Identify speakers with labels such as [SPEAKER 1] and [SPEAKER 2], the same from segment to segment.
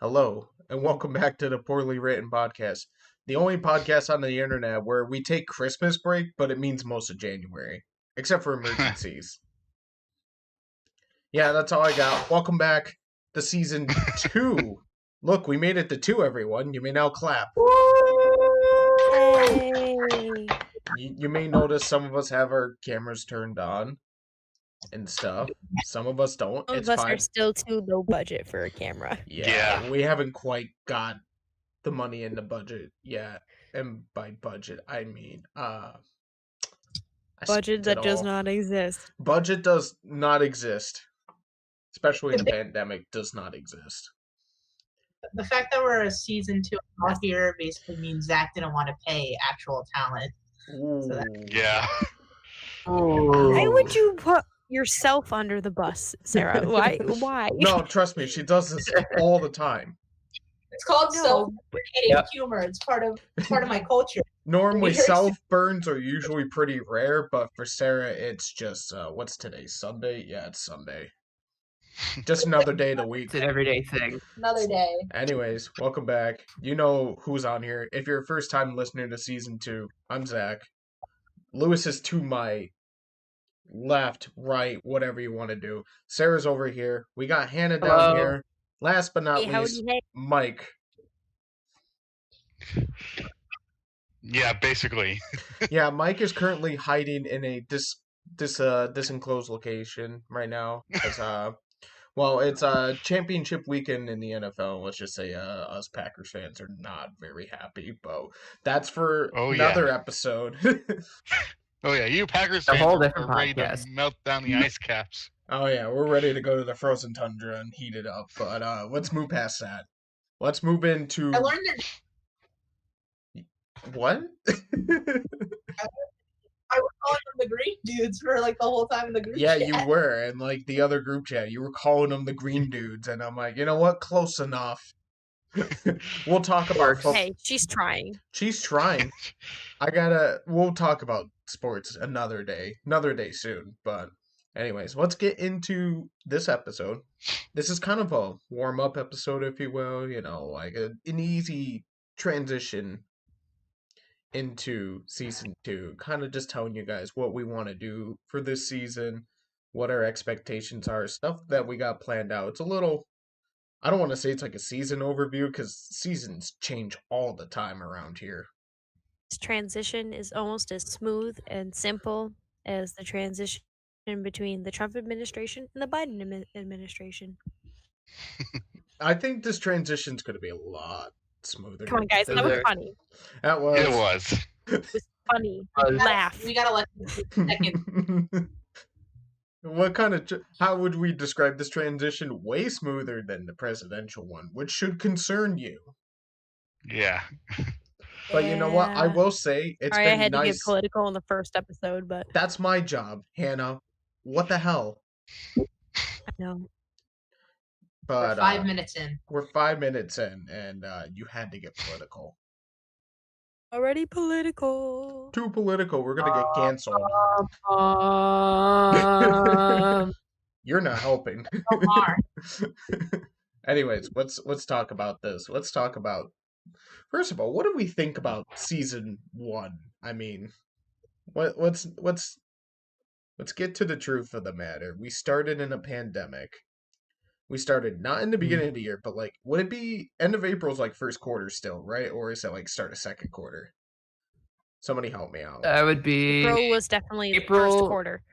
[SPEAKER 1] Hello, and welcome back to the Poorly Written Podcast, the only podcast on the internet where we take Christmas break, but it means most of January, except for emergencies. Yeah, that's all I got. Welcome back to season 2. Look, we made it to 2, everyone. You may now clap.
[SPEAKER 2] Hey.
[SPEAKER 1] You may notice some of us have our cameras turned on and stuff. Some of us don't.
[SPEAKER 2] Some
[SPEAKER 1] It's
[SPEAKER 2] of us
[SPEAKER 1] fine.
[SPEAKER 2] are still too low budget for a camera.
[SPEAKER 1] Yeah, we haven't quite got the money in the budget yet. And by budget, I mean, I
[SPEAKER 2] Budget
[SPEAKER 1] spent
[SPEAKER 2] that
[SPEAKER 1] it
[SPEAKER 2] does
[SPEAKER 1] all.
[SPEAKER 2] not exist.
[SPEAKER 1] Budget does not exist, especially in a pandemic, does not exist.
[SPEAKER 3] The fact that we're a season 2 out here basically means Zach didn't want to pay actual talent.
[SPEAKER 1] Ooh.
[SPEAKER 4] Yeah.
[SPEAKER 2] Why would you put yourself under the bus, Sarah? Why?
[SPEAKER 1] No, trust me, she does this all the time.
[SPEAKER 3] It's called
[SPEAKER 2] No.
[SPEAKER 3] self-deprecating humor. It's part of my culture.
[SPEAKER 1] Normally,
[SPEAKER 3] Yours-
[SPEAKER 1] self burns are usually pretty rare, but for Sarah, it's just what's today? Sunday? Yeah, it's Sunday. Just another day of the week.
[SPEAKER 5] It's an everyday thing.
[SPEAKER 3] Another day.
[SPEAKER 1] Anyways, welcome back. You know who's on here. If you're a first time listener to season 2, I'm Zach. Lewis is to my left, right, whatever you want to do. Sarah's over here. We got Hannah down
[SPEAKER 5] Hello.
[SPEAKER 1] here. Last but not
[SPEAKER 2] Hey, howdy,
[SPEAKER 1] least,
[SPEAKER 2] hey.
[SPEAKER 1] Mike.
[SPEAKER 4] Yeah, basically.
[SPEAKER 1] Yeah, Mike is currently hiding in a disenclosed location right now. Because it's championship weekend in the NFL. Let's just say us Packers fans are not very happy, but that's for another episode.
[SPEAKER 4] Oh yeah, you Packers
[SPEAKER 5] A
[SPEAKER 4] fans
[SPEAKER 5] whole
[SPEAKER 4] are
[SPEAKER 5] different
[SPEAKER 4] ready
[SPEAKER 5] podcast.
[SPEAKER 4] to melt down the ice caps.
[SPEAKER 1] Oh yeah, we're ready to go to the frozen tundra and heat it up. But let's move past that. Let's move into
[SPEAKER 3] I learned that
[SPEAKER 1] what?
[SPEAKER 3] I was calling them the green dudes for like the whole time in the group
[SPEAKER 1] Yeah,
[SPEAKER 3] chat.
[SPEAKER 1] you were, and like the other group chat, you were calling them the green dudes, and I'm like, you know what? Close enough. We'll talk about.
[SPEAKER 2] Hey, she's trying.
[SPEAKER 1] She's trying. We'll talk about sports another day soon. But anyways, let's get into this episode. This is kind of a warm-up episode, if you will. You know, like an easy transition into season 2. Kind of just telling you guys what we want to do for this season, what our expectations are, stuff that we got planned out. It's a little, I don't want to say it's like a season overview because seasons change all the time around here.
[SPEAKER 2] This transition is almost as smooth and simple as the transition between the Trump administration and the Biden administration.
[SPEAKER 1] I think this transition's going to be a lot smoother.
[SPEAKER 2] Come on, guys, that was funny.
[SPEAKER 1] That was.
[SPEAKER 4] It was.
[SPEAKER 2] It was funny. Laugh.
[SPEAKER 3] We gotta let them take a second.
[SPEAKER 1] What kind of? How would we describe this transition? Way smoother than the presidential one, which should concern you.
[SPEAKER 4] Yeah.
[SPEAKER 1] But you know what? I
[SPEAKER 2] Yeah.
[SPEAKER 1] will say it's
[SPEAKER 2] Sorry,
[SPEAKER 1] been
[SPEAKER 2] I had to get
[SPEAKER 1] nice.
[SPEAKER 2] political in the first episode, but
[SPEAKER 1] That's my job, Hannah. What the hell?
[SPEAKER 2] I know.
[SPEAKER 1] But
[SPEAKER 3] We're 5 minutes in.
[SPEAKER 1] We're 5 minutes in, and you had to get political.
[SPEAKER 2] Already political.
[SPEAKER 1] Too political. We're gonna get canceled. You're not helping.
[SPEAKER 3] Omar.
[SPEAKER 1] Anyways, let's talk about this. Let's talk about, first of all, what do we think about season 1? I mean, let's get to the truth of the matter. We started in a pandemic. We started not in the beginning of the year, but like, would it be end of April's like first quarter still, right? Or is it like start of second quarter? Somebody help me out.
[SPEAKER 5] That would be
[SPEAKER 2] April was definitely the
[SPEAKER 5] April-
[SPEAKER 2] first quarter.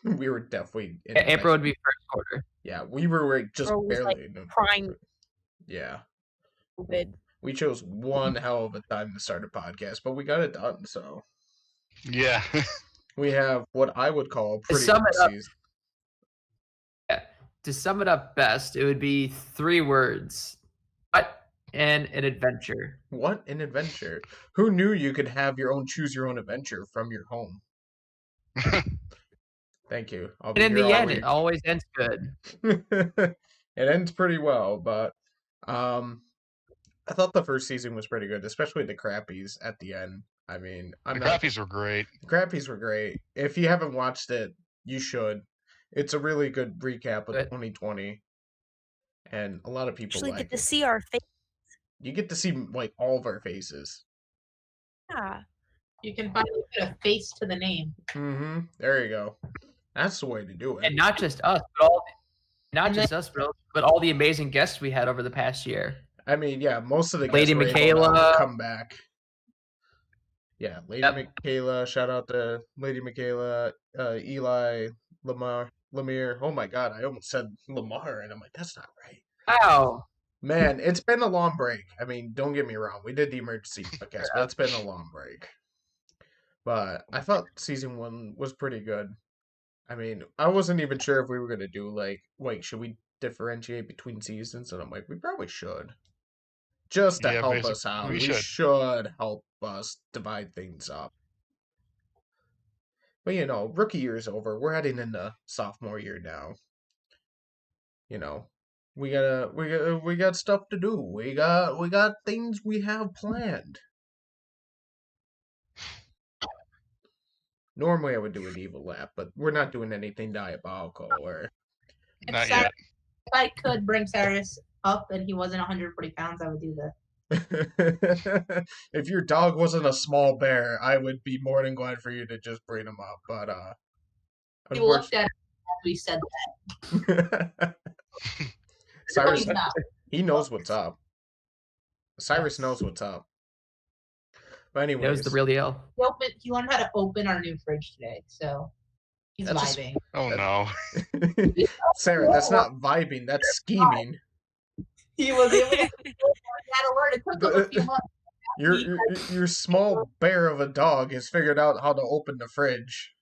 [SPEAKER 1] We were definitely in
[SPEAKER 5] April would be first quarter.
[SPEAKER 1] Yeah, we were like, just
[SPEAKER 2] April was, like,
[SPEAKER 1] barely in
[SPEAKER 2] prime
[SPEAKER 1] Yeah.
[SPEAKER 2] COVID.
[SPEAKER 1] We chose one hell of a time to start a podcast, but we got it done, so
[SPEAKER 4] Yeah.
[SPEAKER 1] we have what I would call a pretty
[SPEAKER 5] sum
[SPEAKER 1] good
[SPEAKER 5] it up-
[SPEAKER 1] season.
[SPEAKER 5] To sum it up best, it would be 3 words. What an adventure.
[SPEAKER 1] What an adventure. Who knew you could have your own choose your own adventure from your home? Thank you. I'll
[SPEAKER 5] And
[SPEAKER 1] be
[SPEAKER 5] in
[SPEAKER 1] here
[SPEAKER 5] the
[SPEAKER 1] all
[SPEAKER 5] end,
[SPEAKER 1] week.
[SPEAKER 5] it always ends good.
[SPEAKER 1] It ends pretty well, but I thought the first season was pretty good, especially the crappies at the end. I mean,
[SPEAKER 4] The Crappies were great.
[SPEAKER 1] The crappies were great. If you haven't watched it, you should. It's a really good recap of
[SPEAKER 5] But-
[SPEAKER 1] 2020. and a lot of people
[SPEAKER 2] Actually, get
[SPEAKER 1] like
[SPEAKER 2] to
[SPEAKER 1] it.
[SPEAKER 2] see our face.
[SPEAKER 1] You get to see like all of our faces.
[SPEAKER 2] Yeah.
[SPEAKER 3] You can finally put a face to the name.
[SPEAKER 1] Mm-hmm. There you go. That's the way to do it.
[SPEAKER 5] And not just us, but
[SPEAKER 3] And
[SPEAKER 5] but all the amazing guests we had over the past year.
[SPEAKER 1] I mean, yeah, most of the guests
[SPEAKER 5] Lady
[SPEAKER 1] were able to
[SPEAKER 5] Michaela.
[SPEAKER 1] come back. Yeah, Lady
[SPEAKER 5] Yep.
[SPEAKER 1] Michaela. Shout out to Lady Michaela, Eli, Lemire. Oh my God, I almost said Lamar, and I'm like, that's not right.
[SPEAKER 5] Wow.
[SPEAKER 1] Man, it's been a long break. I mean, don't get me wrong. We did the emergency podcast, but it's been a long break. But I thought season 1 was pretty good. I mean, I wasn't even sure if we were gonna do like, should we differentiate between seasons? And I'm like, we probably should. Just to
[SPEAKER 4] Yeah,
[SPEAKER 1] help us out.
[SPEAKER 4] we
[SPEAKER 1] We
[SPEAKER 4] should.
[SPEAKER 1] should help us divide things up. But rookie year's over. We're heading into sophomore year now. We got stuff to do. We got things we have planned. Normally I would do an evil laugh, but we're not doing anything diabolical or
[SPEAKER 4] Not
[SPEAKER 3] Cyrus-
[SPEAKER 4] yet.
[SPEAKER 3] if I could bring Cyrus up and he wasn't 140 pounds, I would do that.
[SPEAKER 1] if your dog wasn't a small bear, I would be more than glad for you to just bring him up. But
[SPEAKER 3] He looked at him after we said that.
[SPEAKER 1] Cyrus,
[SPEAKER 3] He's not.
[SPEAKER 1] he knows what's up. Cyrus knows what's up. But
[SPEAKER 5] That was
[SPEAKER 1] anyways,
[SPEAKER 5] the real deal.
[SPEAKER 3] He learned how to open our new fridge today, so he's
[SPEAKER 1] That's just-
[SPEAKER 3] vibing.
[SPEAKER 4] Oh no.
[SPEAKER 1] Sarah, that's not vibing. That's scheming.
[SPEAKER 3] He was able to. He had to learn. It took him a few months.
[SPEAKER 1] Your small bear of a dog has figured out how to open the fridge.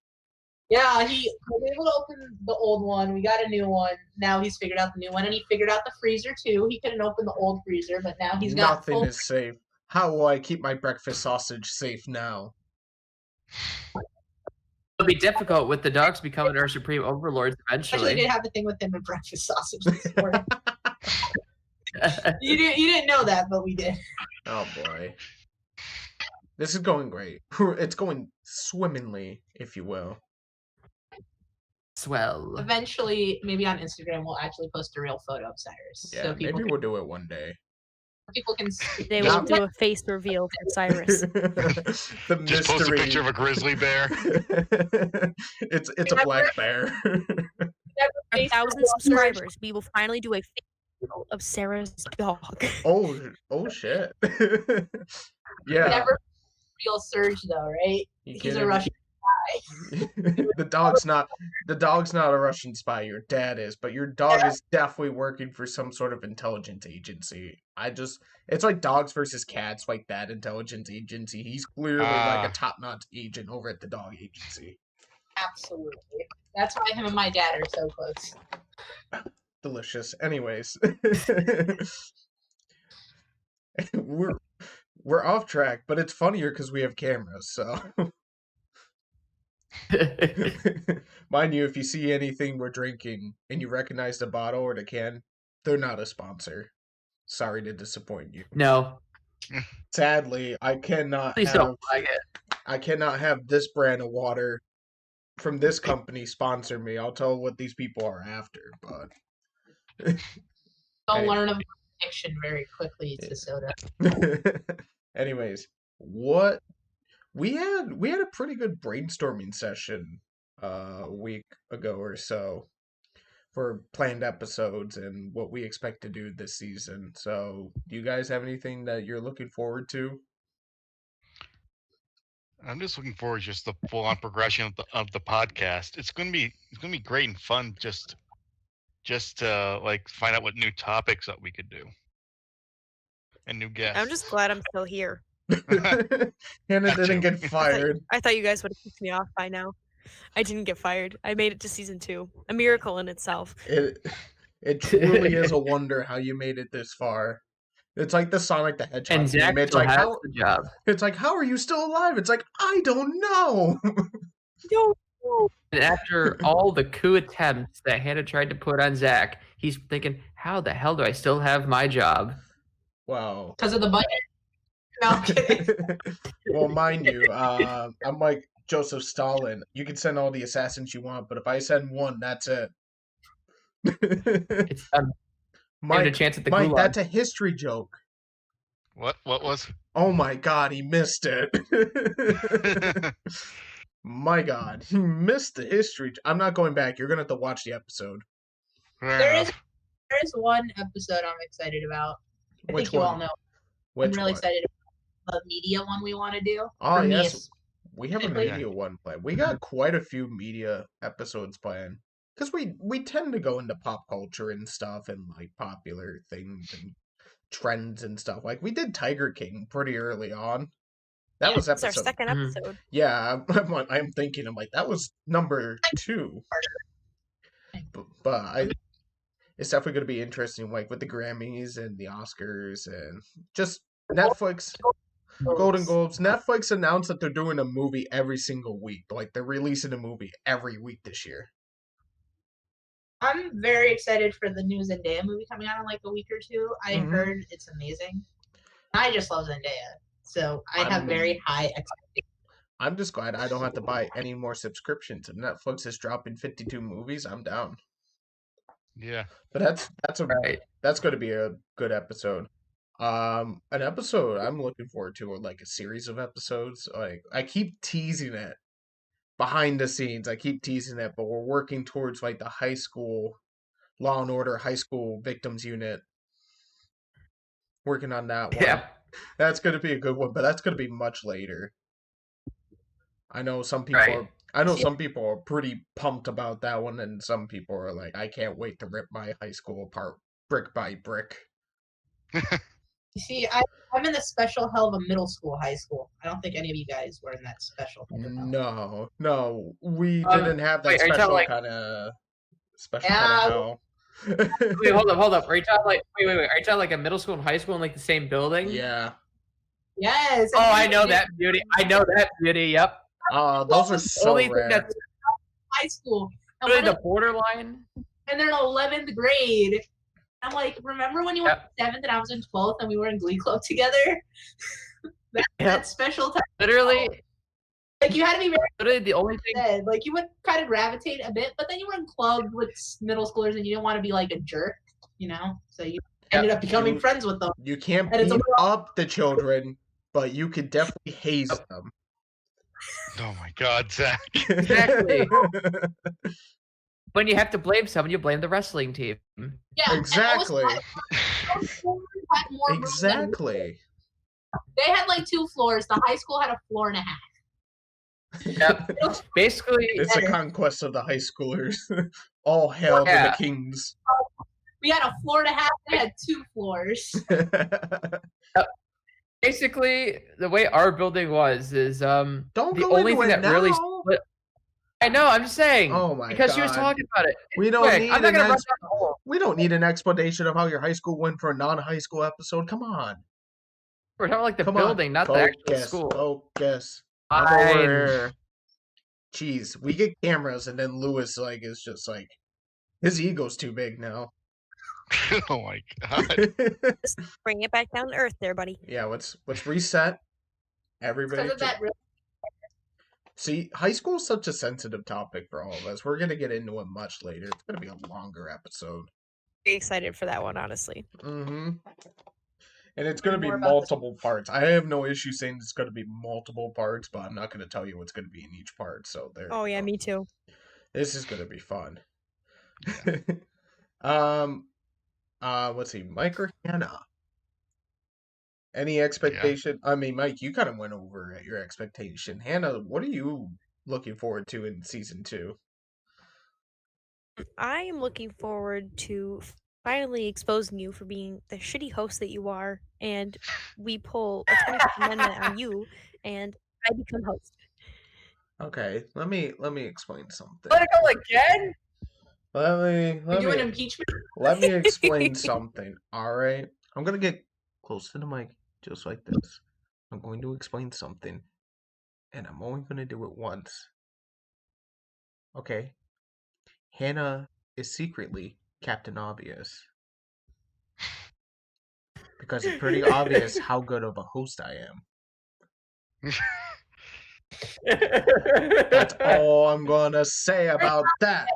[SPEAKER 3] Yeah, he was able to open the old one. We got a new one. Now he's figured out the new one, and he figured out the freezer too. He couldn't open the old freezer, but now he's got
[SPEAKER 1] Nothing
[SPEAKER 3] full.
[SPEAKER 1] is safe. How will I keep my breakfast sausage safe now?
[SPEAKER 5] It'll be difficult with the dogs becoming our supreme overlords
[SPEAKER 3] Actually,
[SPEAKER 5] eventually.
[SPEAKER 3] did have a thing with him and breakfast sausage this morning. You didn't know that, but we did.
[SPEAKER 1] Oh boy. This is going great. It's going swimmingly, if you will.
[SPEAKER 5] Swell.
[SPEAKER 3] Eventually, maybe on Instagram, we'll actually post a real photo of Cyrus,
[SPEAKER 1] Yeah,
[SPEAKER 3] so
[SPEAKER 1] maybe we'll do it one day.
[SPEAKER 3] people can see.
[SPEAKER 2] They will do a face reveal for Cyrus.
[SPEAKER 1] The
[SPEAKER 4] Just post a
[SPEAKER 1] mystery.
[SPEAKER 4] picture of a grizzly bear.
[SPEAKER 1] it's a black bear.
[SPEAKER 2] 1,000 subscribers. We will finally do a face reveal of Sarah's dog.
[SPEAKER 1] Oh shit. Yeah.
[SPEAKER 3] Never real Surge though, right?
[SPEAKER 1] You
[SPEAKER 3] He's
[SPEAKER 1] kidding
[SPEAKER 3] a
[SPEAKER 1] me?
[SPEAKER 3] Russian.
[SPEAKER 1] the dog's not a Russian spy. Your dad is, but your dog is definitely working for some sort of intelligence agency. It's like dogs versus cats, like that intelligence agency. He's clearly like a top-notch agent over at the dog agency.
[SPEAKER 3] Absolutely. That's why him and my dad are so close.
[SPEAKER 1] Delicious. Anyways, we're off track, but it's funnier because we have cameras. So, mind you, if you see anything we're drinking and you recognize the bottle or the can, they're not a sponsor. Sorry to disappoint you.
[SPEAKER 5] No.
[SPEAKER 1] Sadly, I cannot
[SPEAKER 5] Please
[SPEAKER 1] have
[SPEAKER 5] don't flag it.
[SPEAKER 1] I cannot have this brand of water from this company sponsor me. I'll tell what these people are after, but
[SPEAKER 3] They'll
[SPEAKER 1] Hey.
[SPEAKER 3] learn of addiction very quickly to soda.
[SPEAKER 1] anyways, what we had a pretty good brainstorming session a week ago or so for planned episodes and what we expect to do this season. So, do you guys have anything that you're looking forward to?
[SPEAKER 4] I'm just looking forward to just the full on progression of the podcast. It's gonna be great and fun just to like find out what new topics that we could do. And new guests.
[SPEAKER 2] I'm just glad I'm still here.
[SPEAKER 1] Hannah didn't get fired.
[SPEAKER 2] I thought you guys would have kicked me off by now. I didn't get fired. I made it to season 2. A miracle in itself.
[SPEAKER 1] It truly is a wonder how you made it this far. It's like the Sonic the Hedgehog
[SPEAKER 5] And Zach
[SPEAKER 1] game. It's
[SPEAKER 5] still
[SPEAKER 1] like
[SPEAKER 5] has
[SPEAKER 1] how
[SPEAKER 5] the job.
[SPEAKER 1] it's like how are you still alive? It's like I don't know.
[SPEAKER 2] No.
[SPEAKER 5] And after all the coup attempts that Hannah tried to put on Zach, he's thinking, how the hell do I still have my job?
[SPEAKER 1] Wow.
[SPEAKER 3] Because of the budget. No, I'm kidding.
[SPEAKER 1] Well, mind you, I'm like Joseph Stalin. You can send all the assassins you want, but if I send one, that's it.
[SPEAKER 5] It's Given a chance at the
[SPEAKER 1] Mike,
[SPEAKER 5] gulag.
[SPEAKER 1] that's a history joke.
[SPEAKER 4] What was?
[SPEAKER 1] Oh my god, he missed it. My god, he missed the history. I'm not going back. You're gonna have to watch the episode.
[SPEAKER 4] Fair
[SPEAKER 3] There
[SPEAKER 4] enough.
[SPEAKER 3] is one episode I'm excited about. I
[SPEAKER 1] Which
[SPEAKER 3] think you
[SPEAKER 1] one?
[SPEAKER 3] all know.
[SPEAKER 1] Which
[SPEAKER 3] I'm really
[SPEAKER 1] one?
[SPEAKER 3] excited about the media one we want to do.
[SPEAKER 1] Oh
[SPEAKER 3] For me,
[SPEAKER 1] yes,
[SPEAKER 3] it's-
[SPEAKER 1] we have a
[SPEAKER 3] specifically-
[SPEAKER 1] media one planned. We got quite a few media episodes planned because we tend to go into pop culture and stuff and like popular things and trends and stuff. Like we did Tiger King pretty early on. That was
[SPEAKER 2] It's our
[SPEAKER 1] episode.
[SPEAKER 2] second
[SPEAKER 5] Mhm.
[SPEAKER 2] episode.
[SPEAKER 1] Yeah, I'm thinking. I'm like that was number 2. But it's definitely going to be interesting, like with the Grammys and the Oscars and just Netflix. Golden Globes. Netflix announced that they're doing a movie every single week. Like they're releasing a movie every week this year.
[SPEAKER 3] I'm very excited for the new Zendaya movie coming out in like a week or two. I
[SPEAKER 1] Mhm.
[SPEAKER 3] heard it's amazing. I just love Zendaya, so I have
[SPEAKER 1] I'm-
[SPEAKER 3] very high expectations.
[SPEAKER 1] I'm just glad I don't have to buy any more subscriptions. If Netflix is dropping 52 movies, I'm down.
[SPEAKER 4] Yeah.
[SPEAKER 1] But that's
[SPEAKER 5] Right.
[SPEAKER 1] going to be a good episode. An episode I'm looking forward to, or like a series of episodes. Like I keep teasing it behind the scenes. I keep teasing it, but we're working towards like the high school Law and Order high school victims unit. Working on that one.
[SPEAKER 5] Yeah.
[SPEAKER 1] That's going to be a good one, but that's going to be much later. I know some people
[SPEAKER 5] Right.
[SPEAKER 1] some people are pretty pumped about that one, and some people are like, I can't wait to rip my high school apart brick by brick.
[SPEAKER 3] You see, I'm in the special hell of a middle school, high school. I don't think any of you guys were in that special. type of hell.
[SPEAKER 1] No, we
[SPEAKER 5] Um,
[SPEAKER 1] didn't have that
[SPEAKER 5] wait, are you talking
[SPEAKER 1] special
[SPEAKER 5] like-
[SPEAKER 1] kind of
[SPEAKER 3] Yeah,
[SPEAKER 1] hell.
[SPEAKER 5] Wait, hold up. Are you talking like wait? Are you talking like a middle school and high school in like the same building?
[SPEAKER 1] Yeah.
[SPEAKER 3] Yes.
[SPEAKER 5] Oh, I know that beauty. Yep.
[SPEAKER 1] Those are so
[SPEAKER 5] Only thing
[SPEAKER 1] rare.
[SPEAKER 5] that's
[SPEAKER 3] High school. And,
[SPEAKER 5] really
[SPEAKER 3] one
[SPEAKER 5] the borderline.
[SPEAKER 3] and they're in 11th grade. I'm like, remember when you were
[SPEAKER 5] Yep.
[SPEAKER 3] in 7th and I was in 12th and we were in Glee Club together?
[SPEAKER 5] Yep.
[SPEAKER 3] That special time.
[SPEAKER 5] Literally,
[SPEAKER 3] Like, you had to be very
[SPEAKER 5] literally the only thing.
[SPEAKER 3] good. Like, you would kind of gravitate a bit, but then you were in club with middle schoolers and you didn't want to be like a jerk, you know? So you ended up becoming
[SPEAKER 1] You-
[SPEAKER 3] friends with them.
[SPEAKER 1] You can't
[SPEAKER 3] And it's a
[SPEAKER 1] beat
[SPEAKER 3] little-
[SPEAKER 1] up the children, but you could definitely haze them.
[SPEAKER 4] Oh my God, Zach.
[SPEAKER 5] Exactly. When you have to blame someone, you blame the wrestling team.
[SPEAKER 3] Yeah. and
[SPEAKER 1] Exactly.
[SPEAKER 3] those floors had more room than-
[SPEAKER 1] Exactly.
[SPEAKER 3] They had like 2 floors. The high school had a floor and a half.
[SPEAKER 5] Yep. Basically,
[SPEAKER 1] It's a
[SPEAKER 3] better.
[SPEAKER 1] conquest of the high schoolers. All hail to the
[SPEAKER 5] Yeah.
[SPEAKER 1] kings.
[SPEAKER 3] We had a floor and a half. They had 2 floors.
[SPEAKER 5] basically the way our building was is
[SPEAKER 1] Don't
[SPEAKER 5] the
[SPEAKER 1] go
[SPEAKER 5] only
[SPEAKER 1] into
[SPEAKER 5] thing
[SPEAKER 1] it
[SPEAKER 5] that really
[SPEAKER 1] now.
[SPEAKER 5] split. I know. I'm just saying.
[SPEAKER 1] Oh my
[SPEAKER 5] because she was
[SPEAKER 1] God.
[SPEAKER 5] talking about it.
[SPEAKER 1] We don't
[SPEAKER 5] Quick,
[SPEAKER 1] need
[SPEAKER 5] I'm not
[SPEAKER 1] an
[SPEAKER 5] gonna run
[SPEAKER 1] ex-
[SPEAKER 5] down the whole.
[SPEAKER 1] we don't need an explanation of how your high school went for a non-high school episode. Come on.
[SPEAKER 5] We're talking like the
[SPEAKER 1] Come
[SPEAKER 5] building,
[SPEAKER 1] on.
[SPEAKER 5] not the actual school.
[SPEAKER 1] Focus. I'm over
[SPEAKER 5] Fine.
[SPEAKER 1] here. Jeez, we get cameras and then Lewis like is just like his ego's too big now.
[SPEAKER 4] Oh my God.
[SPEAKER 2] Just bring it back down to earth there, buddy.
[SPEAKER 1] Yeah, let's reset. Everybody
[SPEAKER 3] Because of that real
[SPEAKER 1] see, high school is such a sensitive topic for all of us. We're gonna get into it much later. It's gonna be a longer episode.
[SPEAKER 2] Very excited for that one, honestly.
[SPEAKER 1] Mm-hmm. And it's gonna be
[SPEAKER 3] More about this-
[SPEAKER 1] multiple parts. I have no issue saying it's gonna be multiple parts, but I'm not gonna tell you what's gonna be in each part. So there.
[SPEAKER 2] Oh
[SPEAKER 1] you
[SPEAKER 2] yeah,
[SPEAKER 1] go.
[SPEAKER 2] me too.
[SPEAKER 1] This is gonna be fun. Let's see, Mike or Hannah? Any expectation? I mean, Mike, you kind of went over at your expectation. Hannah, what are you looking forward to in season 2?
[SPEAKER 2] I am looking forward to finally exposing you for being the shitty host that you are, and we pull a 25th amendment on you, and I become host.
[SPEAKER 1] Okay, let me explain something.
[SPEAKER 5] Political again?
[SPEAKER 3] We're doing
[SPEAKER 1] me
[SPEAKER 3] impeachment.
[SPEAKER 1] let me explain something. All right, I'm gonna get close to the mic, just like this. I'm going to explain something, and I'm only gonna do it once. Okay, Hannah is secretly Captain Obvious because it's pretty obvious how good of a host I am. That's all I'm gonna say about that.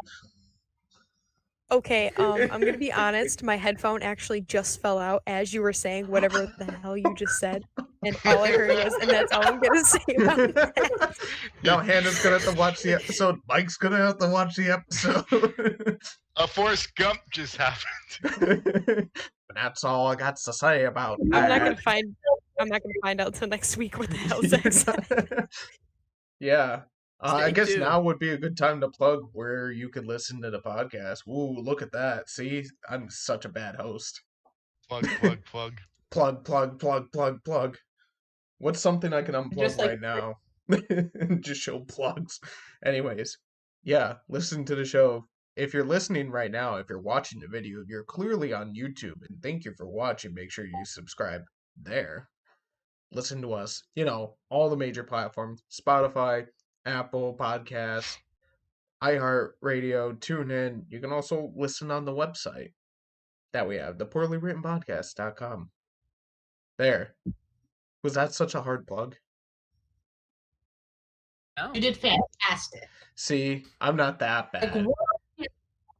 [SPEAKER 2] Okay, I'm gonna be honest. My headphone actually just fell out as you were saying whatever the hell you just said, and all I heard was, and that's all I'm gonna say about that.
[SPEAKER 1] Now Hannah's gonna have to watch the episode. Mike's gonna have to watch the episode.
[SPEAKER 4] A Forrest Gump just happened.
[SPEAKER 1] That's all I got to say about
[SPEAKER 2] I'm not
[SPEAKER 1] that.
[SPEAKER 2] gonna find. I'm not gonna find out till next week what the hell Zach said.
[SPEAKER 1] Yeah. I
[SPEAKER 5] Stay
[SPEAKER 1] guess
[SPEAKER 5] tuned.
[SPEAKER 1] now would be a good time to plug where you could listen to the podcast. Ooh, look at that. See, I'm such a bad host.
[SPEAKER 4] Plug, plug, plug.
[SPEAKER 1] Plug, plug, plug, plug, plug. What's something I can unplug
[SPEAKER 3] Just like-
[SPEAKER 1] right now? Just show plugs. Anyways, yeah, listen to the show. If you're listening right now, if you're watching the video, you're clearly on YouTube, and thank you for watching. Make sure you subscribe there. Listen to us, all the major platforms: Spotify, Apple Podcasts, iHeartRadio, TuneIn. You can also listen on the website that we have, thepoorlywrittenpodcast.com. There. Was that such a hard plug?
[SPEAKER 5] No.
[SPEAKER 3] You did fantastic.
[SPEAKER 1] See, I'm not that
[SPEAKER 3] Like,
[SPEAKER 1] bad.
[SPEAKER 3] what?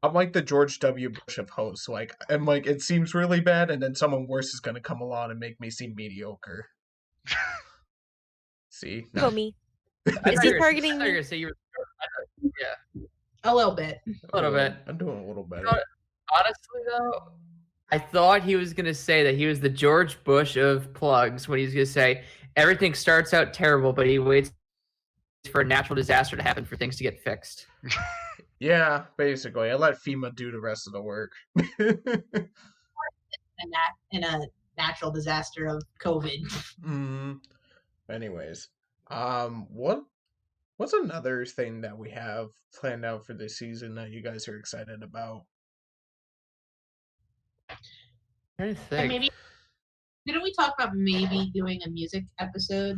[SPEAKER 1] I'm like the George W. Bush of hosts. I'm like, it seems really bad, and then someone worse is gonna come along and make me seem mediocre. See?
[SPEAKER 2] Kill me.
[SPEAKER 5] I
[SPEAKER 2] Is
[SPEAKER 5] thought
[SPEAKER 2] he
[SPEAKER 5] you were-
[SPEAKER 2] targeting
[SPEAKER 5] I thought you were
[SPEAKER 2] me?
[SPEAKER 5] gonna say you were. Yeah,
[SPEAKER 3] A little bit.
[SPEAKER 5] a little bit.
[SPEAKER 1] I'm doing a little better.
[SPEAKER 5] Honestly, though, I thought he was gonna say that he was the George Bush of plugs when he's gonna say everything starts out terrible, but he waits for a natural disaster to happen for things to get fixed.
[SPEAKER 1] Yeah, basically. I let FEMA do the rest of the work.
[SPEAKER 3] In a natural disaster of COVID.
[SPEAKER 1] Anyways, what's another thing that we have planned out for this season that you guys are excited about?
[SPEAKER 5] I'm trying to
[SPEAKER 3] And
[SPEAKER 5] think.
[SPEAKER 3] maybe didn't we talk about maybe doing a music episode?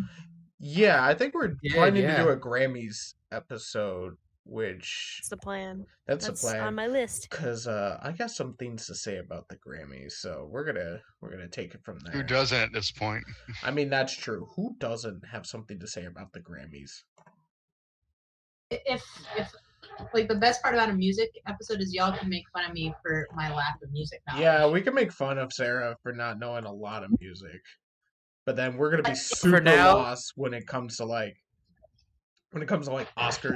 [SPEAKER 1] Yeah, I think we're
[SPEAKER 5] Yeah,
[SPEAKER 1] planning to do
[SPEAKER 5] yeah.
[SPEAKER 1] a Grammys episode, which
[SPEAKER 2] That's the plan.
[SPEAKER 1] that's
[SPEAKER 2] That's
[SPEAKER 1] the plan.
[SPEAKER 2] on my list.
[SPEAKER 1] Cause I got some things to say about the Grammys, so we're gonna take it from there.
[SPEAKER 4] Who doesn't at this point?
[SPEAKER 1] I mean, that's true. Who doesn't have something to say about the Grammys?
[SPEAKER 3] If like the best part about a music episode is y'all can make fun of me for my lack of music knowledge.
[SPEAKER 1] Yeah, we can make fun of Sarah for not knowing a lot of music, but then we're gonna be super
[SPEAKER 5] now-
[SPEAKER 1] lost when it comes to Oscars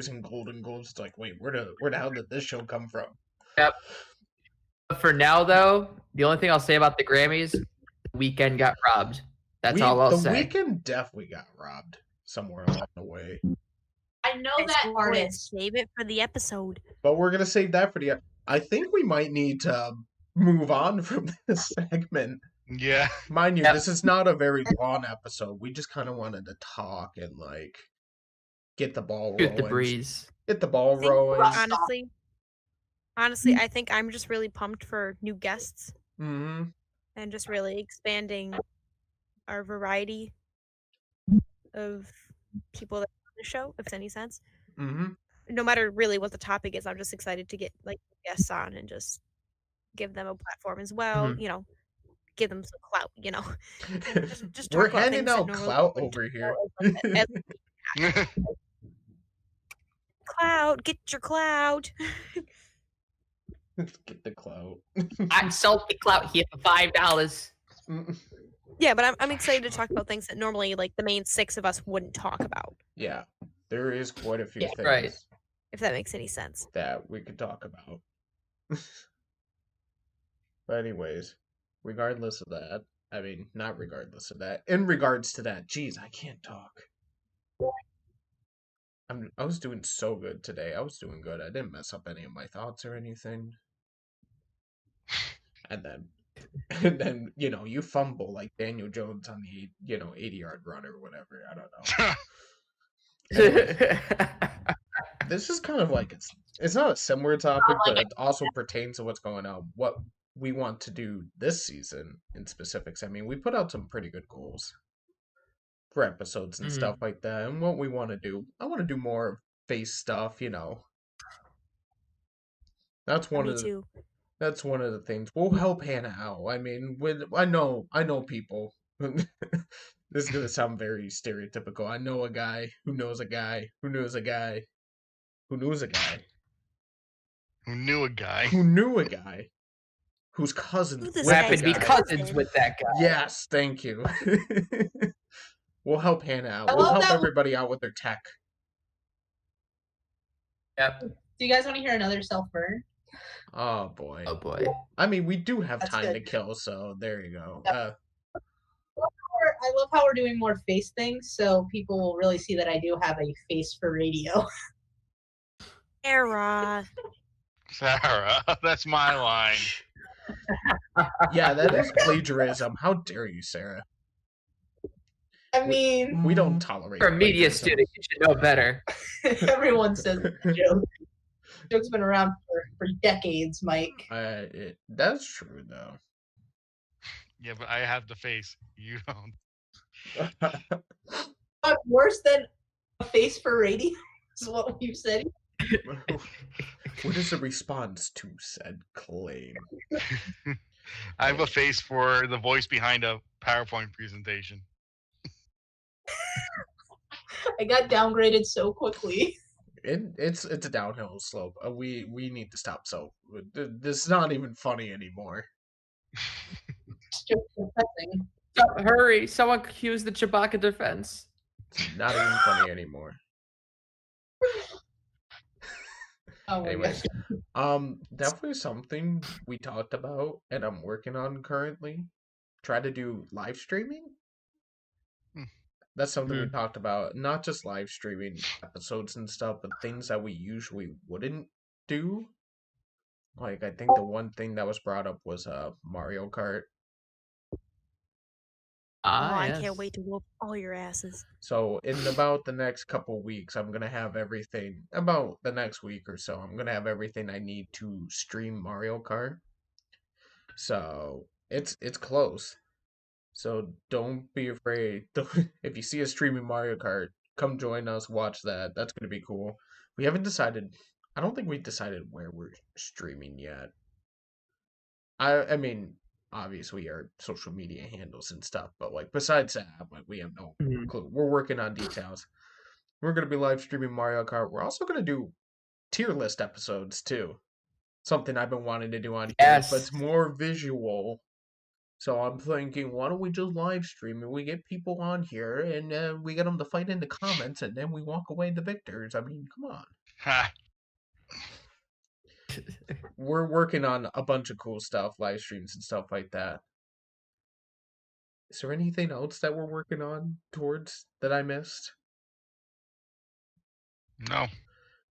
[SPEAKER 1] and Golden Globes. It's like, wait, where the hell did this show come from?
[SPEAKER 5] But for now, though, the only thing I'll say about the Grammys, the Weeknd got robbed. That's all I'll say.
[SPEAKER 1] The Weeknd definitely got robbed somewhere along the way.
[SPEAKER 3] I know
[SPEAKER 2] Guys,
[SPEAKER 3] that
[SPEAKER 2] we're gonna
[SPEAKER 3] artist.
[SPEAKER 2] Save it for the episode.
[SPEAKER 1] But we're gonna save that for the. I think we might need to move on from this segment.
[SPEAKER 4] Yeah.
[SPEAKER 1] Mind you,
[SPEAKER 5] Yep.
[SPEAKER 1] this is not a very long episode. We just kind of wanted to talk and get the ball
[SPEAKER 5] Shoot
[SPEAKER 1] rolling.
[SPEAKER 5] the breeze.
[SPEAKER 1] Get the ball
[SPEAKER 2] I think,
[SPEAKER 1] rolling.
[SPEAKER 2] honestly, I think I'm just really pumped for new guests
[SPEAKER 1] Mm-hmm.
[SPEAKER 2] and just really expanding our variety of people that are on the show, if it's any sense.
[SPEAKER 1] Mm-hmm.
[SPEAKER 2] No matter really what the topic is, I'm just excited to get guests on and just give them a platform as well.
[SPEAKER 5] Mhm.
[SPEAKER 2] Give them some clout. And just
[SPEAKER 1] We're
[SPEAKER 2] talk about
[SPEAKER 1] handing
[SPEAKER 2] things that
[SPEAKER 1] out
[SPEAKER 2] normally
[SPEAKER 1] clout
[SPEAKER 2] wouldn't
[SPEAKER 1] over
[SPEAKER 2] talk
[SPEAKER 1] here.
[SPEAKER 2] about as clout. Get your clout.
[SPEAKER 1] Get the clout.
[SPEAKER 5] I'm salty clout here for $5.
[SPEAKER 2] Yeah, but I'm excited to talk about things that normally the main six of us wouldn't talk about,
[SPEAKER 1] Yeah, there is quite a few
[SPEAKER 3] Yeah,
[SPEAKER 1] things
[SPEAKER 5] right.
[SPEAKER 2] if that makes any sense.
[SPEAKER 1] that we could talk about. But anyways, regardless of that, I mean, not regardless of that, in regards to that, geez, I can't talk. I was doing so good today. I was doing good. I didn't mess up any of my thoughts or anything. And then you fumble like Daniel Jones on the 80-yard run or whatever. I don't know. Anyway, this is kind of like it's not a similar topic, but it also pertains to what's going on. What we want to do this season in specifics. I mean, we put out some pretty good goals for episodes and
[SPEAKER 5] Mhm.
[SPEAKER 1] stuff like that. And what we want to do, I want to do more face stuff. That's one
[SPEAKER 2] Me
[SPEAKER 1] of the,
[SPEAKER 2] too.
[SPEAKER 1] that's one of the things. We'll help Hannah out. I mean, I know people. This is gonna sound very stereotypical. I know a guy who knows a guy who knows a guy who knows a guy.
[SPEAKER 4] Who knew a guy?
[SPEAKER 1] who knew a guy whose cousin
[SPEAKER 2] Who
[SPEAKER 1] with
[SPEAKER 2] this
[SPEAKER 1] the
[SPEAKER 5] Happened to be
[SPEAKER 2] guy's
[SPEAKER 1] guy.
[SPEAKER 5] cousins with that guy.
[SPEAKER 1] Yes, thank you. We'll help Hannah out.
[SPEAKER 3] I
[SPEAKER 1] We'll
[SPEAKER 3] love
[SPEAKER 1] help
[SPEAKER 3] that.
[SPEAKER 1] everybody out with their tech.
[SPEAKER 5] Yep.
[SPEAKER 3] Do you guys want to hear another self burn?
[SPEAKER 1] Oh boy.
[SPEAKER 5] Oh boy.
[SPEAKER 1] I mean, we do have
[SPEAKER 3] That's
[SPEAKER 1] time
[SPEAKER 3] good.
[SPEAKER 1] to kill, so there you go.
[SPEAKER 3] Yep. I love how we're doing more face things, so people will really see that I do have a face for radio.
[SPEAKER 2] Era.
[SPEAKER 4] Sarah, that's my line.
[SPEAKER 1] Yeah, that is plagiarism. How dare you, Sarah?
[SPEAKER 3] I mean,
[SPEAKER 1] We don't tolerate
[SPEAKER 5] For a media
[SPEAKER 1] plagiarism.
[SPEAKER 5] student, you should know better.
[SPEAKER 3] everyone says it's a joke. Joke's been around for decades, Mike.
[SPEAKER 1] That's true, though.
[SPEAKER 4] Yeah, but I have the face. You don't.
[SPEAKER 3] But worse than a face for radio is what you said.
[SPEAKER 1] What is the response to said claim?
[SPEAKER 4] I have a face for the voice behind a PowerPoint presentation.
[SPEAKER 3] I got downgraded so quickly.
[SPEAKER 1] It's a downhill slope. We need to stop. So this is not even funny anymore.
[SPEAKER 3] It's just depressing.
[SPEAKER 5] Hurry! Someone accuse the Chewbacca defense.
[SPEAKER 1] It's not even funny anymore.
[SPEAKER 3] Oh my
[SPEAKER 1] Anyways,
[SPEAKER 3] gosh.
[SPEAKER 1] definitely something we talked about and I'm working on currently. Try to do live streaming. That's something we talked about. Not just live streaming episodes and stuff, but things that we usually wouldn't do. Like I think the one thing that was brought up was Mario Kart.
[SPEAKER 2] I
[SPEAKER 5] Yes.
[SPEAKER 2] can't wait to whoop all your asses.
[SPEAKER 1] So in about the next couple weeks, I'm gonna have everything. About the next week or so, I'm gonna have everything I need to stream Mario Kart. So it's close. So don't be afraid. If you see us streaming Mario Kart, come join us. Watch that. That's gonna be cool. We haven't decided. I don't think we've decided where we're streaming yet. I mean, obviously our social media handles and stuff, but like besides that, like we have no
[SPEAKER 5] Mhm.
[SPEAKER 1] clue. We're working on details. We're gonna be live streaming Mario Kart. We're also gonna do tier list episodes too. Something I've been wanting to do on here,
[SPEAKER 5] Yes.
[SPEAKER 1] but it's more visual. So I'm thinking, why don't we just live stream and we get people on here and we get them to fight in the comments and then we walk away the victors. I mean, come on.
[SPEAKER 4] Ha!
[SPEAKER 1] We're working on a bunch of cool stuff, live streams and stuff like that. Is there anything else that we're working on towards that I missed?
[SPEAKER 4] No.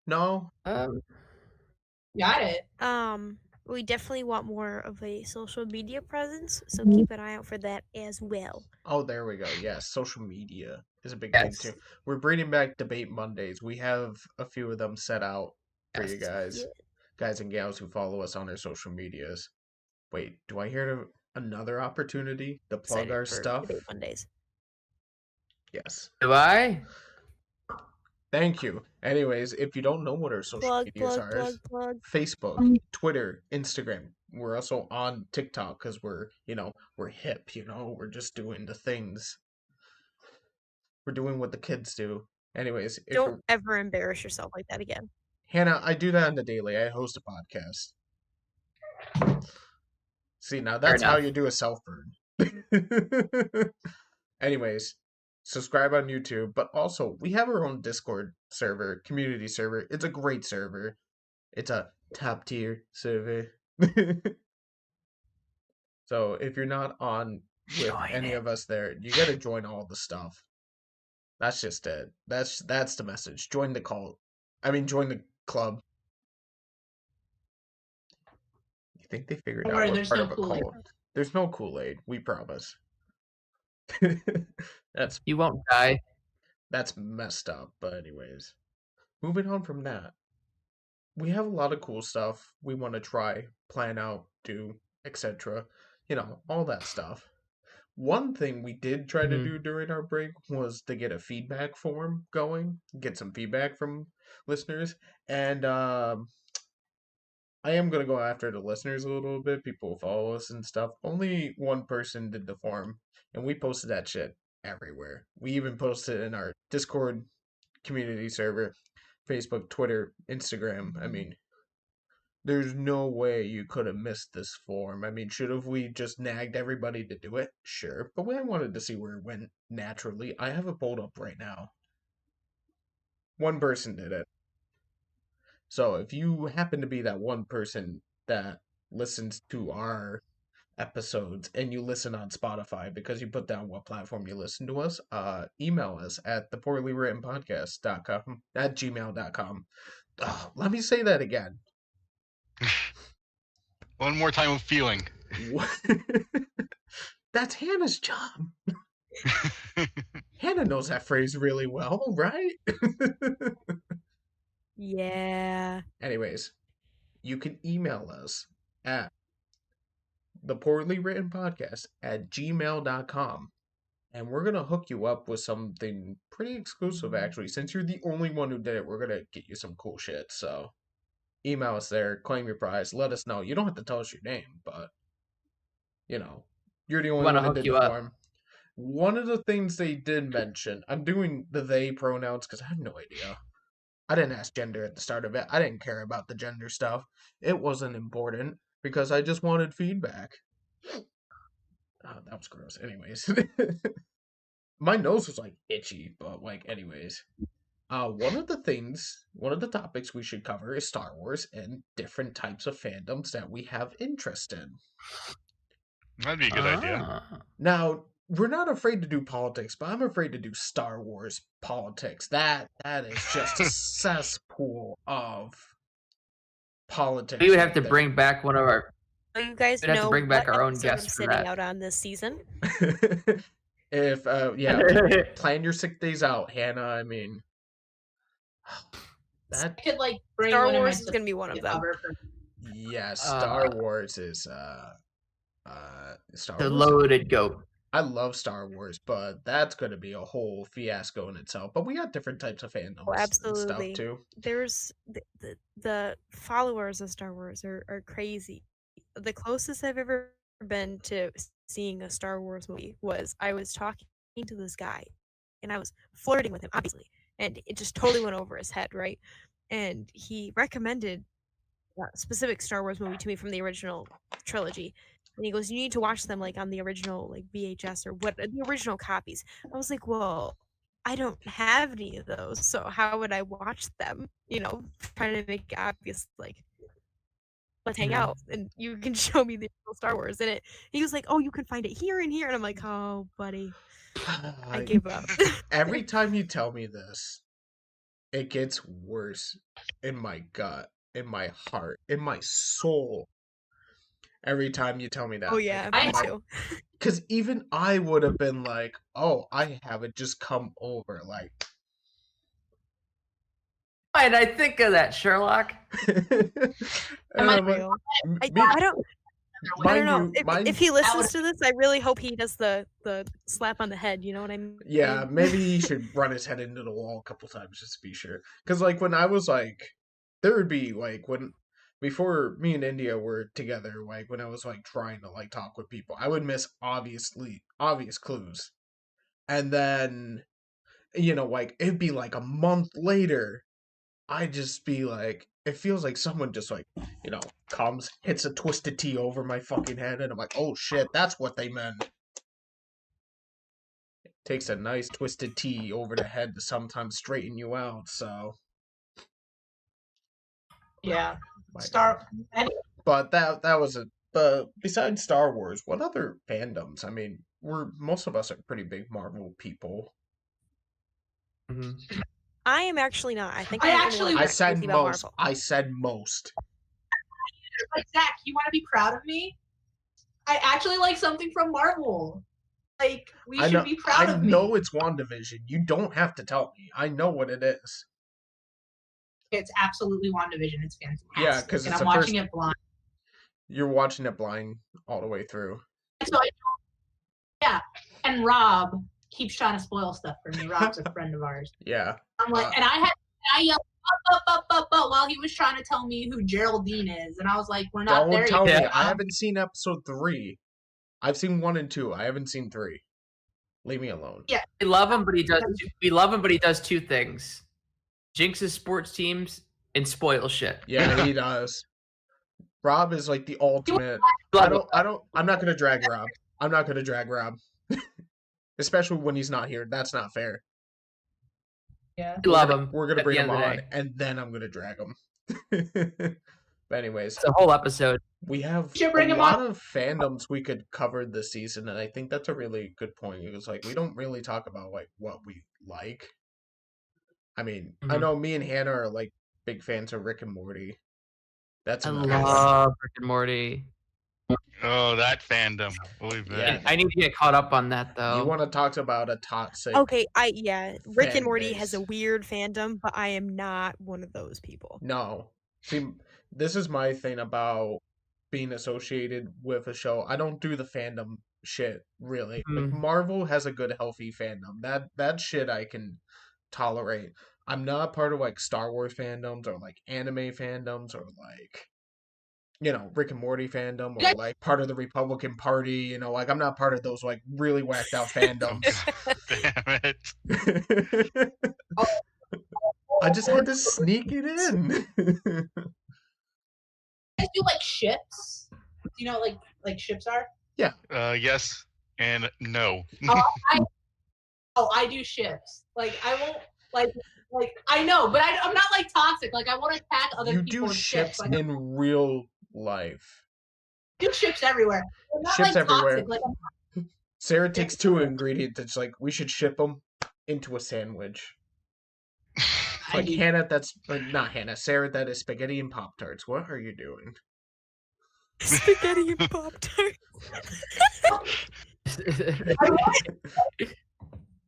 [SPEAKER 1] No?
[SPEAKER 3] Got it.
[SPEAKER 2] We definitely want more of a social media presence, so
[SPEAKER 5] Mhm.
[SPEAKER 2] keep an eye out for that as well.
[SPEAKER 1] Oh, there we go. Yes, social media is a big thing
[SPEAKER 5] Yes.
[SPEAKER 1] too. We're bringing back Debate Mondays. We have a few of them set out for you
[SPEAKER 5] Yes.
[SPEAKER 2] Yeah.
[SPEAKER 1] guys and gals who follow us on our social medias. Wait, do I hear another opportunity to plug
[SPEAKER 2] Excited
[SPEAKER 1] our
[SPEAKER 2] for
[SPEAKER 1] stuff?
[SPEAKER 2] Debate Mondays.
[SPEAKER 1] Yes.
[SPEAKER 5] Do I?
[SPEAKER 1] Thank you. Anyways, if you don't know what our social medias are, Facebook, Twitter, Instagram. We're also on TikTok because we're hip, we're just doing the things. We're doing what the kids do. Anyways, if you're
[SPEAKER 2] Don't ever embarrass yourself like that again.
[SPEAKER 1] Hannah, I do that on the daily. I host a podcast. See, now that's how
[SPEAKER 5] enough.
[SPEAKER 1] you do a self burn. Anyways, subscribe on YouTube, but also we have our own Discord server, community server. It's a great server. It's a top tier server. So if you're not on with
[SPEAKER 5] Join
[SPEAKER 1] any
[SPEAKER 5] it.
[SPEAKER 1] of us there, you gotta join all the stuff. That's just it. That's the message. Join the cult. I mean, join the club. You think they figured
[SPEAKER 3] Don't
[SPEAKER 1] out
[SPEAKER 3] worry,
[SPEAKER 1] we're
[SPEAKER 3] there's
[SPEAKER 1] part
[SPEAKER 3] no
[SPEAKER 1] of a
[SPEAKER 3] Kool-Aid.
[SPEAKER 1] cult? There's no Kool-Aid. We promise. That's
[SPEAKER 5] You won't die.
[SPEAKER 1] That's messed up. But anyways, moving on from that, we have a lot of cool stuff we want to try, plan out, do, etc. All that stuff. One thing we did try to
[SPEAKER 5] Mhm.
[SPEAKER 1] do during our break was to get a feedback form going, get some feedback from listeners, and I am gonna go after the listeners a little bit. People who follow us and stuff. Only one person did the form, and we posted that shit everywhere. We even posted it in our Discord community server, Facebook, Twitter, Instagram. I mean, There's no way you could have missed this form. I mean, should have we just nagged everybody to do it? Sure. But I wanted to see where it went naturally. I have it pulled up right now. One person did it. So if you happen to be that one person that listens to our episodes and you listen on Spotify because you put down what platform you listen to us, email us at thepoorlywrittenpodcast.com at gmail.com. Let me say that again.
[SPEAKER 4] One more time with feeling.
[SPEAKER 1] That's Hannah's job. Hannah knows that phrase really well, right?
[SPEAKER 2] Yeah.
[SPEAKER 1] Anyways, you can email us at thepoorlywrittenpodcast at gmail.com. And we're going to hook you up with something pretty exclusive, actually. Since you're the only one who did it, we're going to get you some cool shit. So email us there, claim your prize, let us know. You don't have to tell us your name, but, you know, you're the only one that did the form. One of the things they did mention, I'm doing the they pronouns because I have no idea. I didn't ask gender at the start of it. I didn't care about the gender stuff. It wasn't important because I just wanted feedback. Oh, that was gross. Anyways. My nose was like itchy, but like anyways. One of the topics we should cover is Star Wars and different types of fandoms that we have interest in.
[SPEAKER 4] That'd be a good idea.
[SPEAKER 1] Now, we're not afraid to do politics, but I'm afraid to do Star Wars politics. That is just a cesspool of politics.
[SPEAKER 5] We would have to bring back one of our.
[SPEAKER 2] You guys
[SPEAKER 5] We'd have
[SPEAKER 2] know
[SPEAKER 5] to bring back
[SPEAKER 2] what
[SPEAKER 5] our own
[SPEAKER 2] episode
[SPEAKER 5] guests
[SPEAKER 2] I'm
[SPEAKER 5] for
[SPEAKER 2] sitting
[SPEAKER 5] that.
[SPEAKER 2] out on this season.
[SPEAKER 1] If plan your sick days out, Hannah. I mean,
[SPEAKER 3] I could like bring
[SPEAKER 2] Star
[SPEAKER 3] one of my
[SPEAKER 2] Wars is gonna be one of them.
[SPEAKER 1] Yeah, Star Wars is Star
[SPEAKER 5] The
[SPEAKER 1] Wars.
[SPEAKER 5] loaded goat.
[SPEAKER 1] I love Star Wars, but that's going to be a whole fiasco in itself. But we got different types of fandoms and stuff too.
[SPEAKER 2] There's the followers of Star Wars are crazy. The closest I've ever been to seeing a Star Wars movie was I was talking to this guy and I was flirting with him, obviously, and it just totally went over his head, right? And he recommended a specific Star Wars movie to me from the original trilogy. And he goes, you need to watch them like on the original like VHS or what the original copies. I was like, well, I don't have any of those, so how would I watch them? You know, trying to make it obvious, like, let's hang out and you can show me the original Star Wars. And he was like, oh, you can find it here and here. And I'm like, oh, buddy, I give up.
[SPEAKER 1] Every time you tell me this, it gets worse in my gut, in my heart, in my soul. Every time you tell me that.
[SPEAKER 2] Oh yeah, me too.
[SPEAKER 1] Because even I would have been like, oh, I have it just come over. Like,
[SPEAKER 5] why did I think of that, Sherlock?
[SPEAKER 2] I don't know. If he listens to this, I really hope he does the slap on the head. You know what I mean?
[SPEAKER 1] Yeah, maybe he should run his head into the wall a couple times just to be sure. Because like when I was like, there would be like before me and India were together, like when I was like trying to like talk with people, I would miss obvious clues. And then, you know, like it'd be like a month later, I'd just be like, it feels like someone just like, you know, comes, hits a twisted T over my fucking head, and I'm like, oh shit, that's what they meant. It takes a nice twisted T over the head to sometimes straighten you out, so.
[SPEAKER 3] Yeah.
[SPEAKER 1] But that was it. But besides Star Wars, what other fandoms? I mean, most of us are pretty big Marvel people.
[SPEAKER 5] Mm-hmm.
[SPEAKER 2] I am actually not. I think
[SPEAKER 1] I said most. I said most.
[SPEAKER 3] Like, Zach, you want to be proud of me? I actually like something from Marvel. Like, we should be proud of me.
[SPEAKER 1] I know it's WandaVision. You don't have to tell me. I know what it is.
[SPEAKER 3] It's absolutely WandaVision. It's fantastic.
[SPEAKER 1] Yeah, because
[SPEAKER 3] I'm watching it blind.
[SPEAKER 1] You're watching it blind all the way through.
[SPEAKER 3] So yeah, and Rob keeps trying to spoil stuff for me. Rob's a friend of ours.
[SPEAKER 1] Yeah.
[SPEAKER 3] I'm like, and I yelled up while he was trying to tell me who Geraldine is, and I was like, we're not there yet.
[SPEAKER 1] Don't tell me. I haven't seen episode 3. I've seen 1 and 2. I haven't seen 3. Leave me alone.
[SPEAKER 3] Yeah,
[SPEAKER 5] we love him, but he does. We love him, but he does 2 things: jinxes sports teams and spoil shit.
[SPEAKER 1] Yeah, he does. Rob is like the ultimate. I'm not gonna drag Rob. I'm not gonna drag Rob. Especially when he's not here. That's not fair.
[SPEAKER 3] Yeah.
[SPEAKER 5] We love him.
[SPEAKER 1] We're gonna
[SPEAKER 5] at
[SPEAKER 1] bring
[SPEAKER 5] the
[SPEAKER 1] him
[SPEAKER 5] end of the
[SPEAKER 1] on,
[SPEAKER 5] day.
[SPEAKER 1] and then I'm gonna drag him. But anyways,
[SPEAKER 5] It's a whole episode.
[SPEAKER 1] we have
[SPEAKER 3] Should bring
[SPEAKER 1] a
[SPEAKER 3] him
[SPEAKER 1] lot
[SPEAKER 3] on.
[SPEAKER 1] of fandoms we could cover this season, and I think that's a really good point. Because like we don't really talk about like what we like. I mean, I
[SPEAKER 5] Mhm.
[SPEAKER 1] know me and Hannah are like big fans of Rick and Morty. That's
[SPEAKER 5] I
[SPEAKER 1] another one.
[SPEAKER 5] love Rick and Morty.
[SPEAKER 4] Oh, that fandom. Believe
[SPEAKER 1] Yeah.
[SPEAKER 4] that.
[SPEAKER 5] I need to get caught up on that though.
[SPEAKER 1] You want to talk about a toxic?
[SPEAKER 2] Okay, Rick
[SPEAKER 1] fan
[SPEAKER 2] and Morty has a
[SPEAKER 1] base.
[SPEAKER 2] weird fandom, but I am not one of those people.
[SPEAKER 1] No. See, this is my thing about being associated with a show. I don't do the fandom shit really. Like
[SPEAKER 5] Mhm.
[SPEAKER 1] Marvel has a good healthy fandom. That shit I can tolerate. I'm not part of like Star Wars fandoms or like anime fandoms or like Rick and Morty fandom or like part of the Republican Party, like I'm not part of those like really whacked out fandoms.
[SPEAKER 4] Damn it.
[SPEAKER 1] I just had to sneak it in.
[SPEAKER 3] You guys do like ships? Do you know what like ships are?
[SPEAKER 4] Yes and no.
[SPEAKER 3] I do ships. Like I won't like I know, but I'm not like toxic. Like I won't attack other
[SPEAKER 1] You
[SPEAKER 3] people
[SPEAKER 1] do
[SPEAKER 3] with
[SPEAKER 1] ships
[SPEAKER 3] Like, I
[SPEAKER 1] in real life.
[SPEAKER 3] do ships everywhere. I'm not
[SPEAKER 1] Ships
[SPEAKER 3] like
[SPEAKER 1] everywhere.
[SPEAKER 3] toxic. Like
[SPEAKER 1] Sarah takes two ingredients. It's like we should ship them into a sandwich. It's like Hannah, that's not Hannah. Sarah, that is spaghetti and Pop Tarts. What are you doing?
[SPEAKER 2] Spaghetti and Pop Tart.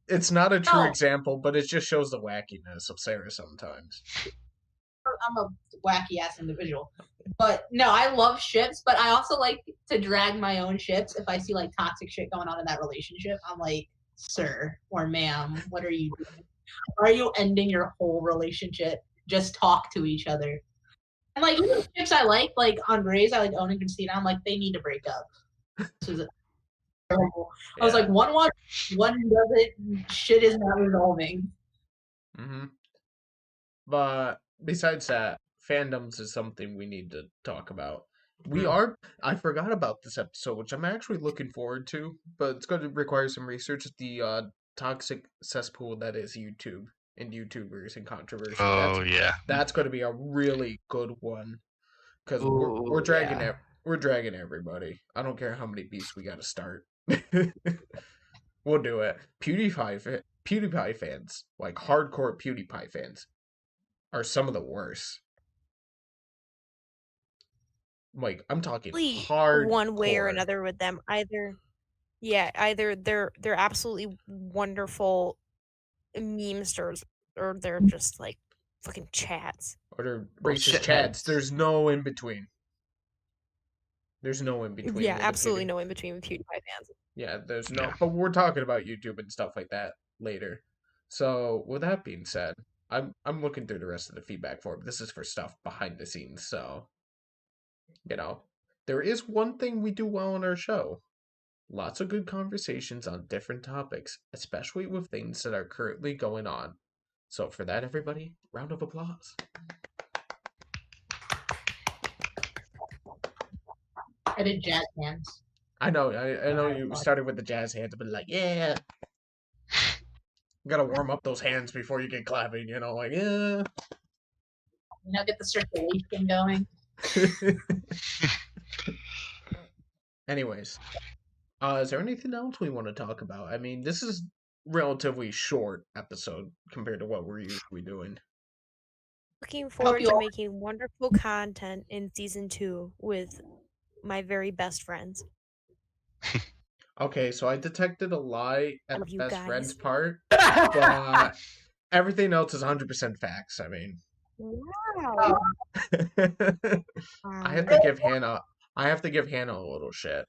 [SPEAKER 1] It's not a true
[SPEAKER 3] No.
[SPEAKER 1] example, but it just shows the wackiness of Sarah sometimes.
[SPEAKER 3] I'm a wacky ass individual. But no, I love ships, but I also like to drag my own ships if I see like toxic shit going on in that relationship. I'm like, sir or ma'am, what are you doing? Are you ending your whole relationship? Just talk to each other. And like even ships I like Andres, I like Owen and Christina, I'm like, they need to break up. This is terrible. I was like, one doesn't, shit is not resolving.
[SPEAKER 1] Mm-hmm. But besides that, fandoms is something we need to talk about. I forgot about this episode, which I'm actually looking forward to, but it's going to require some research. The toxic cesspool that is YouTube and YouTubers and controversy.
[SPEAKER 4] Yeah.
[SPEAKER 1] That's going to be a really good one because we're dragging
[SPEAKER 5] yeah.
[SPEAKER 1] we're dragging everybody. I don't care how many beasts we got to start. We'll do it. PewDiePie fans, like hardcore PewDiePie fans, are some of the worst. Like I'm talking hard.
[SPEAKER 2] One way or another with them. Either they're absolutely wonderful memesters, or they're just like fucking chads.
[SPEAKER 1] Or they're racist chads. There's no in between. There's no in between.
[SPEAKER 2] Yeah, absolutely no in between with PewDiePie fans.
[SPEAKER 1] Yeah, there's no. But we're talking about YouTube and stuff like that later. So with that being said, I'm looking through the rest of the feedback form. This is for stuff behind the scenes, so there is one thing we do well on our show. Lots of good conversations on different topics, especially with things that are currently going on. So for that, everybody, round of applause.
[SPEAKER 3] I did jazz hands.
[SPEAKER 1] I know you started with the jazz hands, but like, yeah. You gotta warm up those hands before you get clapping, like, yeah.
[SPEAKER 3] Get the circulation going.
[SPEAKER 1] Anyways, is there anything else we want to talk about? I mean, this is relatively short episode compared to what we're usually doing.
[SPEAKER 2] Looking forward to making wonderful content in season 2 with my very best friends.
[SPEAKER 1] Okay, so I detected a lie at the best friends part,
[SPEAKER 5] but
[SPEAKER 1] but everything else is 100% facts. I mean,
[SPEAKER 2] wow.
[SPEAKER 1] I have to give Hannah a little shit.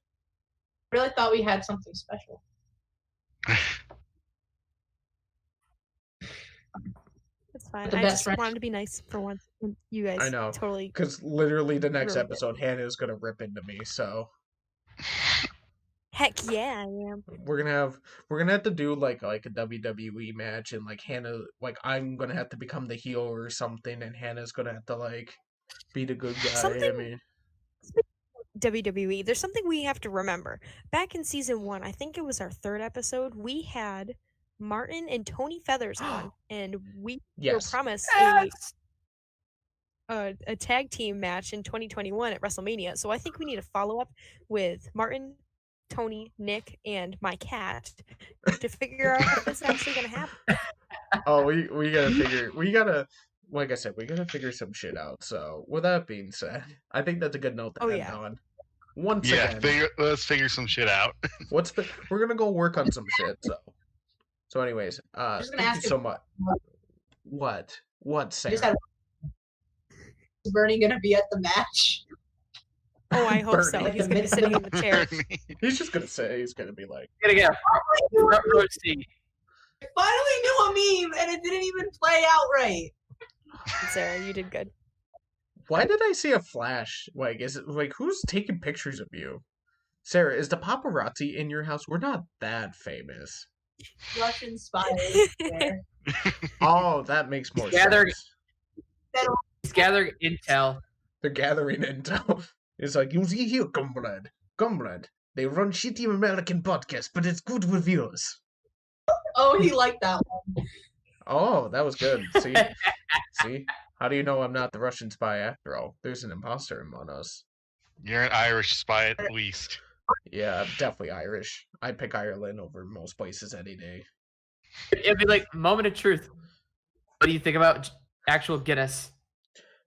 [SPEAKER 3] I really thought we had something special.
[SPEAKER 2] It's fine. I just wanted to be nice for once. You guys,
[SPEAKER 1] I know,
[SPEAKER 2] totally.
[SPEAKER 1] Because literally the next episode, Hannah is gonna rip into me. So.
[SPEAKER 2] Heck yeah, I am.
[SPEAKER 1] We're gonna have to do like a WWE match, and like Hannah, like I'm gonna have to become the heel or something, and Hannah's gonna have to like be the good guy.
[SPEAKER 2] WWE, there's something we have to remember. Back in season 1, I think it was our 3rd episode, we had Martin and Tony Feathers on, and we were
[SPEAKER 1] Yes.
[SPEAKER 2] promised a tag team match in 2021 at WrestleMania. So I think we need a follow up with Martin, Tony, Nick, and my cat to figure out if this is actually going to happen.
[SPEAKER 1] Oh, we gotta like I said, we gotta figure some shit out. So with that being said, I think that's a good note to end on. Once again,
[SPEAKER 4] let's figure some shit out.
[SPEAKER 1] we're gonna go work on some shit. So anyways, thank you so much. What, Sarah?
[SPEAKER 3] Is Bernie gonna be at the match?
[SPEAKER 2] Oh, I hope so. He's gonna be sitting in the chair.
[SPEAKER 1] He's just gonna say he's gonna be like,
[SPEAKER 5] gonna get a front row seat.
[SPEAKER 3] I finally knew a meme, and it didn't even play out right.
[SPEAKER 2] Sarah, you did good.
[SPEAKER 1] Why did I see a flash? Like, is it like who's taking pictures of you? Sarah, is the paparazzi in your house? We're not that famous.
[SPEAKER 3] Russian spies there.
[SPEAKER 1] Oh, that makes more sense.
[SPEAKER 5] He's gathering intel.
[SPEAKER 1] They're gathering intel. It's like, you see here, comrade. They run shitty American podcasts, but it's good reviews.
[SPEAKER 3] Oh, he liked that one.
[SPEAKER 1] Oh, that was good. See? How do you know I'm not the Russian spy after all? There's an imposter among us.
[SPEAKER 4] You're an Irish spy at least.
[SPEAKER 1] Yeah, I'm definitely Irish. I pick Ireland over most places any day.
[SPEAKER 5] It'd be like moment of truth. What do you think about actual Guinness?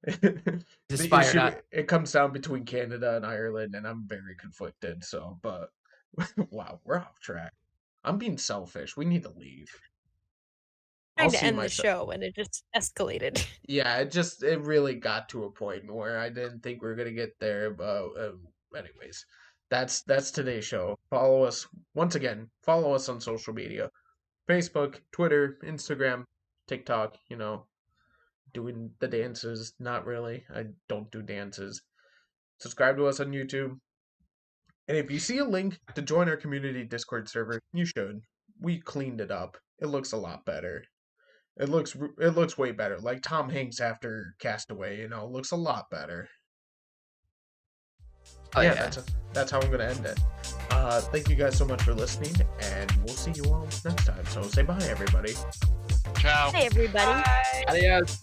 [SPEAKER 1] The
[SPEAKER 5] spy or
[SPEAKER 1] issue,
[SPEAKER 5] not?
[SPEAKER 1] it comes down between Canada and Ireland, and I'm very conflicted. So, but wow, we're off track. I'm being selfish. We need to leave.
[SPEAKER 2] Trying to end the show, and it just escalated.
[SPEAKER 1] Yeah, it really got to a point where I didn't think we were gonna get there. But anyways, that's today's show. Follow us once again. Follow us on social media: Facebook, Twitter, Instagram, TikTok. Doing the dances. Not really. I don't do dances. Subscribe to us on YouTube. And if you see a link to join our community Discord server, you should. We cleaned it up. It looks a lot better. It looks way better. Like Tom Hanks after Castaway, looks a lot better.
[SPEAKER 5] Oh, yeah.
[SPEAKER 1] That's how I'm gonna end it. Thank you guys so much for listening, and we'll see you all next time. So say bye, everybody.
[SPEAKER 4] Ciao.
[SPEAKER 2] Hey, everybody.
[SPEAKER 5] Adios.